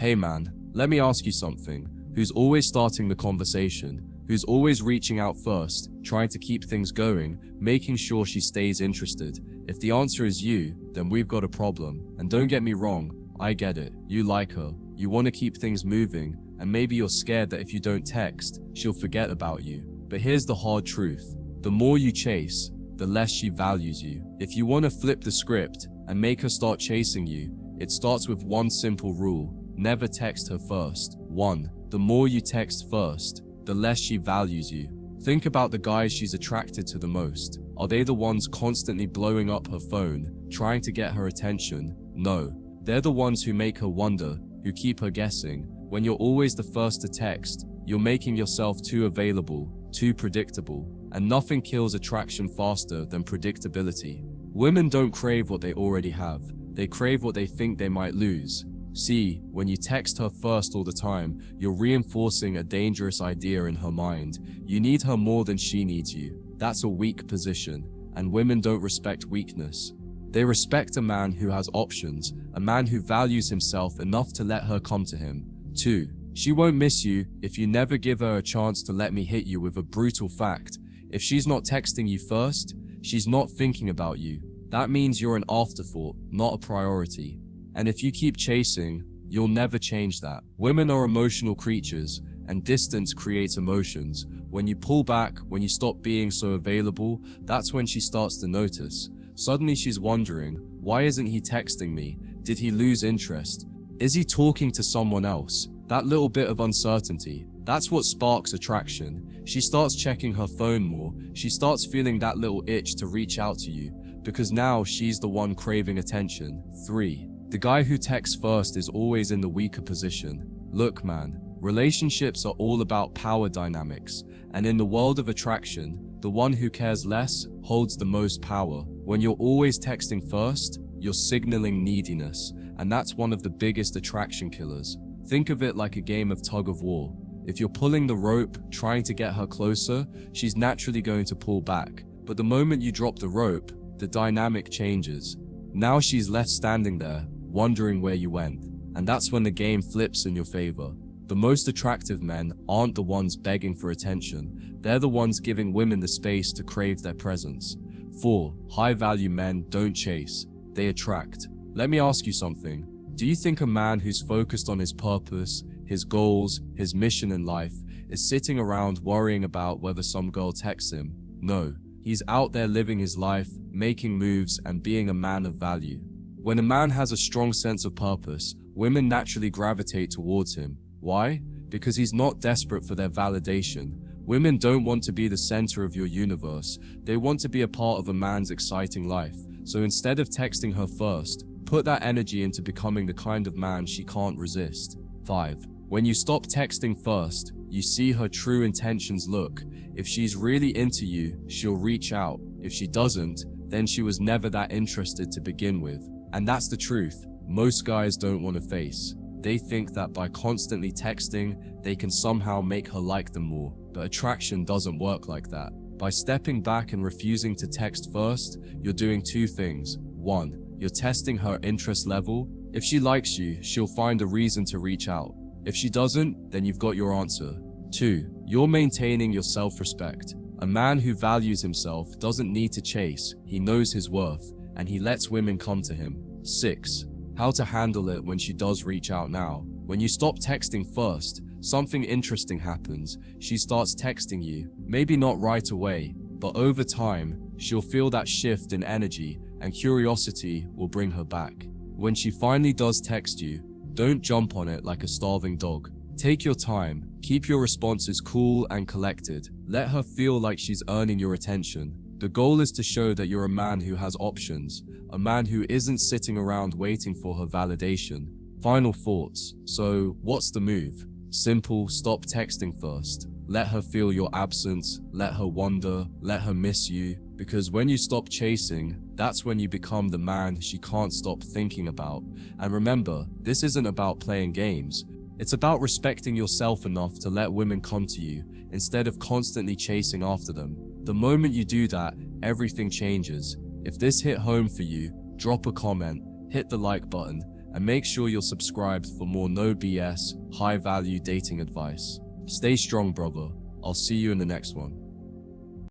Hey man, let me ask you something. Who's always starting the conversation? Who's always reaching out first, trying to keep things going, making sure she stays interested? If the answer is you, then we've got a problem. And don't get me wrong, I get it. You like her, you want to keep things moving, and maybe you're scared that if you don't text, she'll forget about you. But here's the hard truth. The more you chase, the less she values you. If you want to flip the script and make her start chasing you, it starts with one simple rule. Never text her first. 1. The more you text first, the less she values you. Think about the guys she's attracted to the most. Are they the ones constantly blowing up her phone, trying to get her attention? No. They're the ones who make her wonder, who keep her guessing. When you're always the first to text, you're making yourself too available, too predictable. And nothing kills attraction faster than predictability. Women don't crave what they already have. They crave what they think they might lose. See, when you text her first all the time, you're reinforcing a dangerous idea in her mind. You need her more than she needs you. That's a weak position, and women don't respect weakness. They respect a man who has options, a man who values himself enough to let her come to him. 2. She won't miss you if you never give her a chance to let me hit you with a brutal fact. If she's not texting you first, she's not thinking about you. That means you're an afterthought, not a priority. And if you keep chasing, you'll never change that. Women are emotional creatures, and distance creates emotions. When you pull back, when you stop being so available, that's when she starts to notice. Suddenly she's wondering, why isn't he texting me? Did he lose interest? Is he talking to someone else? That little bit of uncertainty, that's what sparks attraction. She starts checking her phone more. She starts feeling that little itch to reach out to you, because now she's the one craving attention. 3. The guy who texts first is always in the weaker position. Look man, relationships are all about power dynamics, and in the world of attraction, the one who cares less holds the most power. When you're always texting first, you're signaling neediness, and that's one of the biggest attraction killers. Think of it like a game of tug of war. If you're pulling the rope, trying to get her closer, she's naturally going to pull back. But the moment you drop the rope, the dynamic changes. Now she's left standing there, wondering where you went. And that's when the game flips in your favor. The most attractive men aren't the ones begging for attention. They're the ones giving women the space to crave their presence. 4. High-value men don't chase, they attract. Let me ask you something. Do you think a man who's focused on his purpose, his goals, his mission in life, is sitting around worrying about whether some girl texts him? No. He's out there living his life, making moves, and being a man of value. When a man has a strong sense of purpose, women naturally gravitate towards him. Why? Because he's not desperate for their validation. Women don't want to be the center of your universe. They want to be a part of a man's exciting life. So instead of texting her first, put that energy into becoming the kind of man she can't resist. 5. When you stop texting first, you see her true intentions. Look, if she's really into you, she'll reach out. If she doesn't, then she was never that interested to begin with. And that's the truth. Most guys don't want to face. They think that by constantly texting, they can somehow make her like them more. But attraction doesn't work like that. By stepping back and refusing to text first, you're doing 2 things. 1. You're testing her interest level. If she likes you, she'll find a reason to reach out. If she doesn't, then you've got your answer. 2. You're maintaining your self-respect. A man who values himself doesn't need to chase. He knows his worth, and he lets women come to him. 6. How to handle it when she does reach out now. When you stop texting first, something interesting happens. She starts texting you. Maybe not right away, but over time, she'll feel that shift in energy, and curiosity will bring her back. When she finally does text you, don't jump on it like a starving dog. Take your time, keep your responses cool and collected. Let her feel like she's earning your attention. The goal is to show that you're a man who has options, a man who isn't sitting around waiting for her validation. Final thoughts. So, what's the move? Simple, stop texting first. Let her feel your absence, let her wonder, let her miss you. Because when you stop chasing, that's when you become the man she can't stop thinking about. And remember, this isn't about playing games. It's about respecting yourself enough to let women come to you, instead of constantly chasing after them. The moment you do that, everything changes. If this hit home for you, drop a comment, hit the like button, and make sure you're subscribed for more no BS, high value dating advice. Stay strong, brother. I'll see you in the next one.